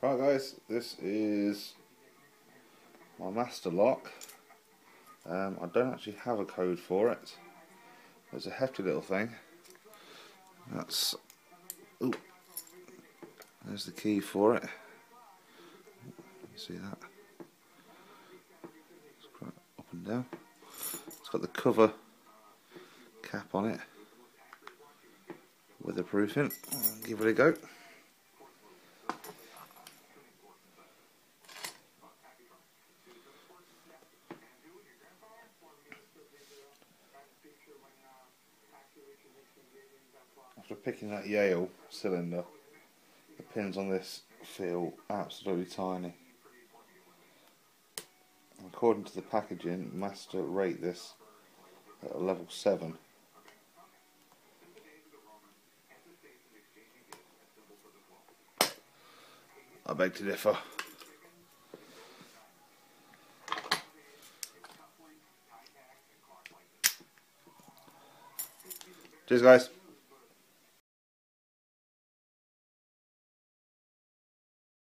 Right guys, this is my master lock. I don't actually have a code for it. It's a hefty little thing. That's, ooh, there's the key for it. You see that? It's quite up and down. It's got the cover cap on it. Weatherproofing. I'll give it a go. After picking that Yale cylinder, the pins on this feel absolutely tiny. According to the packaging, Master rate this at a level 7. I beg to differ. Cheers guys.